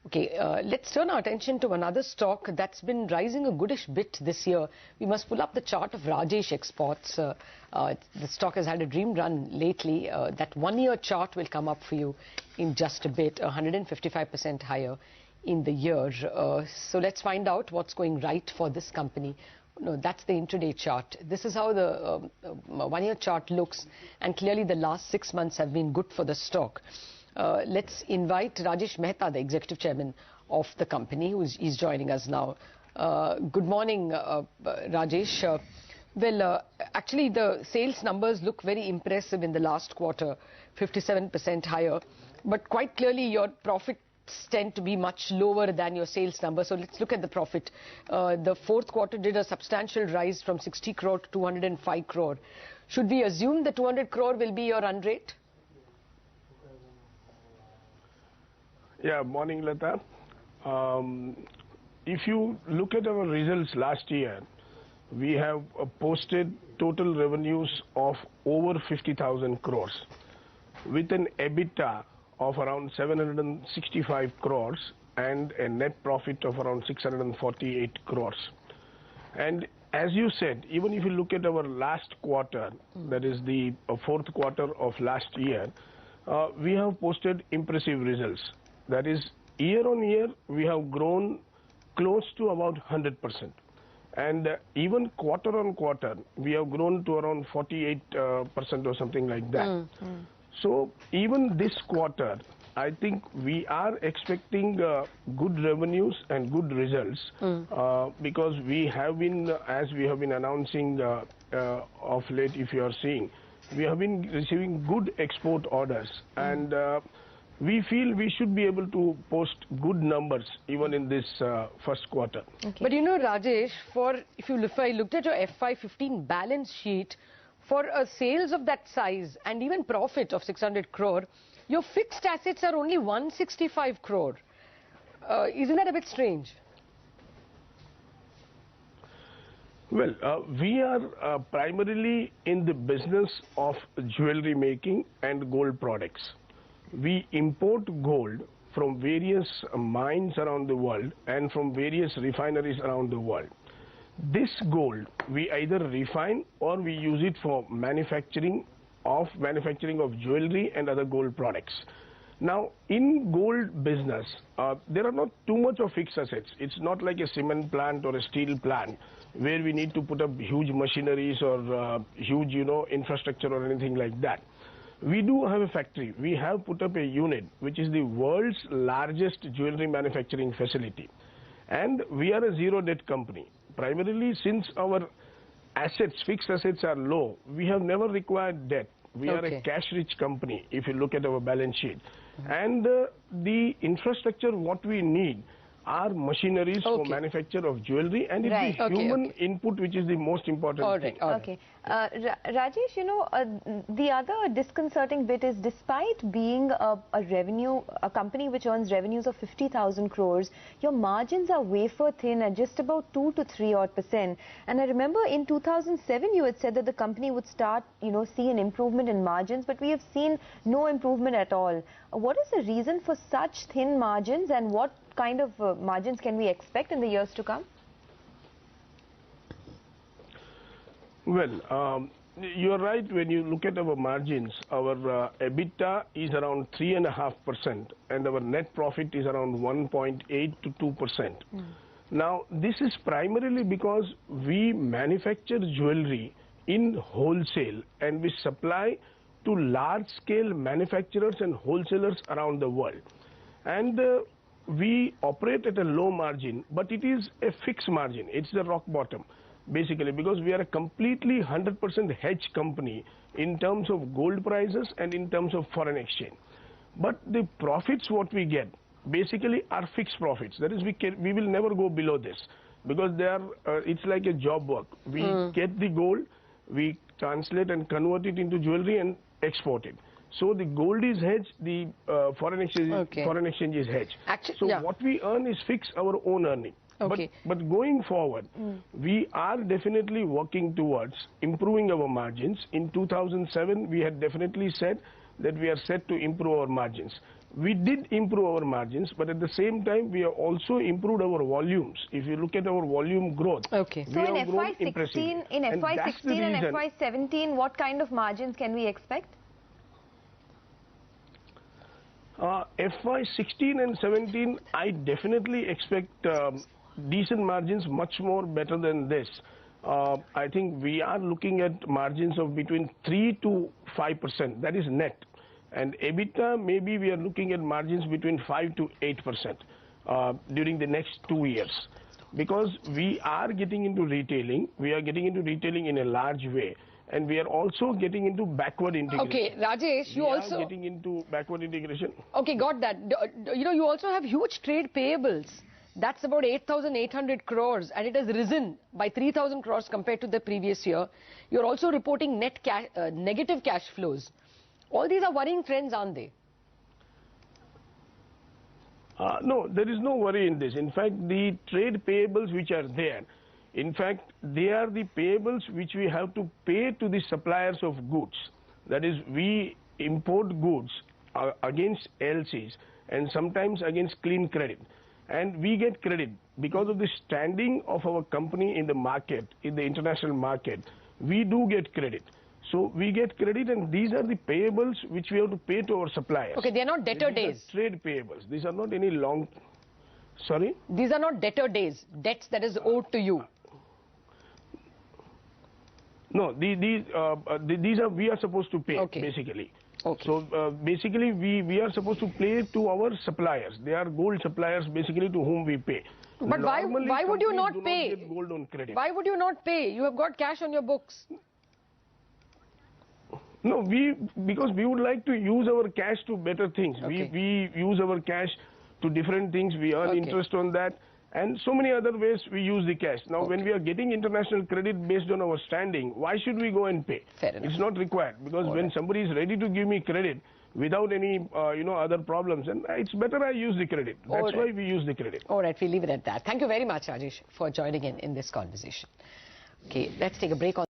Okay, let's turn our attention to another stock that's been rising a goodish bit this year. We must pull up the chart of Rajesh Exports. The stock has had a dream run lately. That one-year chart will come up for you in just a bit, 155% higher in the year. So let's find out what's going right for this company. No, that's the intraday chart. This is how the one-year chart looks, and clearly the last 6 months have been good for the stock. Let's invite Rajesh Mehta, the executive chairman of the company, he's joining us now. Good morning, Rajesh. Actually, the sales numbers look very impressive in the last quarter, 57% higher. But quite clearly, your profits tend to be much lower than your sales number. So let's look at the profit. The fourth quarter did a substantial rise from 60 crore to 205 crore. Should we assume the 200 crore will be your run rate? Yeah, morning, Lata. If you look at our results last year, we have posted total revenues of over 50,000 crores with an EBITDA of around 765 crores and a net profit of around 648 crores. And as you said, even if you look at our last quarter, that is the fourth quarter of last year, we have posted impressive results. That is, year on year, we have grown close to about 100%. And even quarter on quarter, we have grown to around 48% or something like that. So even this quarter, I think we are expecting good revenues and good results because we have been, as we have been announcing of late, if you are seeing, we have been receiving good export orders. And we feel we should be able to post good numbers even in this first quarter. Okay. But you know, Rajesh, if I looked at your FY15 balance sheet, for a sales of that size and even profit of 600 crore, your fixed assets are only 165 crore. Isn't that a bit strange? Well, we are primarily in the business of jewelry making and gold products. We import gold from various mines around the world and from various refineries around the world. This gold we either refine or we use it for manufacturing of jewelry and other gold products. Now, in gold business, there are not too much of fixed assets. It's not like a cement plant or a steel plant where we need to put up huge machineries or huge, infrastructure or anything like that. We do have a factory. We have put up a unit which is the world's largest jewelry manufacturing facility. And we are a zero debt company. Primarily, since our assets, fixed assets are low, we have never required debt. We are a cash-rich company, if you look at our balance sheet. And the infrastructure, what we need, are machineries for manufacture of jewelry, and it's the human input which is the most important thing. Okay. Rajesh, the other disconcerting bit is, despite being a company which earns revenues of 50,000 crores, your margins are wafer thin at just about 2 to 3%. And I remember in 2007 you had said that the company would start, see an improvement in margins, but we have seen no improvement at all. What is the reason for such thin margins, and what kind of margins can we expect in the years to come? Well, you're right. When you look at our margins, our EBITDA is around 3.5% and our net profit is around 1.8 to 2%. Now, this is primarily because we manufacture jewelry in wholesale and we supply to large-scale manufacturers and wholesalers around the world. And we operate at a low margin, but it is a fixed margin. It's the rock bottom, basically, because we are a completely 100% hedge company in terms of gold prices and in terms of foreign exchange. But the profits what we get basically are fixed profits. That is, we will never go below this because they are. It's like a job work. We get the gold, we translate and convert it into jewelry and export it. So the gold is hedged, the foreign exchange is hedged. So what we earn is fixed, our own earning. But going forward, we are definitely working towards improving our margins. In 2007, we had definitely said that we are set to improve our margins. we did improve our margins, but at the same time, we have also improved our volumes. If you look at our volume growth, Okay. we So in have grown FY16, impressively. in And that's the FY16 and reason- FY17, what kind of margins can we expect? FY16 and 17, I definitely expect decent margins, much more better than this. I think we are looking at margins of between 3 to 5%. That is net. And EBITDA, maybe we are looking at margins between 5 to 8% during the next 2 years. Because we are getting into retailing, we are getting into retailing in a large way. And we are also getting into backward integration. Okay, Rajesh, you we also... are getting into backward integration. Okay, got that. You know, you also have huge trade payables. That's about 8,800 crores and it has risen by 3,000 crores compared to the previous year. You're also reporting negative cash flows. All these are worrying trends, aren't they? No, there is no worry in this. In fact, the trade payables which are there, in fact, they are the payables which we have to pay to the suppliers of goods. That is, we import goods against LCs and sometimes against clean credit. And we get credit because of the standing of our company in the market, in the international market. We do get credit. So we get credit, and these are the payables which we have to pay to our suppliers. Okay, they are not debtor days. These are trade payables. These are not any long... Sorry? These are not debtor days, debts that is owed to you. No, these are we are supposed to pay, Okay. basically. Okay. So basically we are supposed to pay to our suppliers. They are gold suppliers basically to whom we pay. But Normally, why would you companies not do pay? Not get gold on credit. Why would you not pay? You have got cash on your books. No, because we would like to use our cash to better things. Okay. We use our cash to different things. We earn Okay. interest on that. And so many other ways we use the cash. Now, when we are getting international credit based on our standing, why should we go and pay? Fair enough. It's not required, because when somebody is ready to give me credit without any, other problems, and it's better I use the credit. That's why we use the credit. All right, we'll leave it at that. Thank you very much, Rajesh, for joining in this conversation. Okay, let's take a break on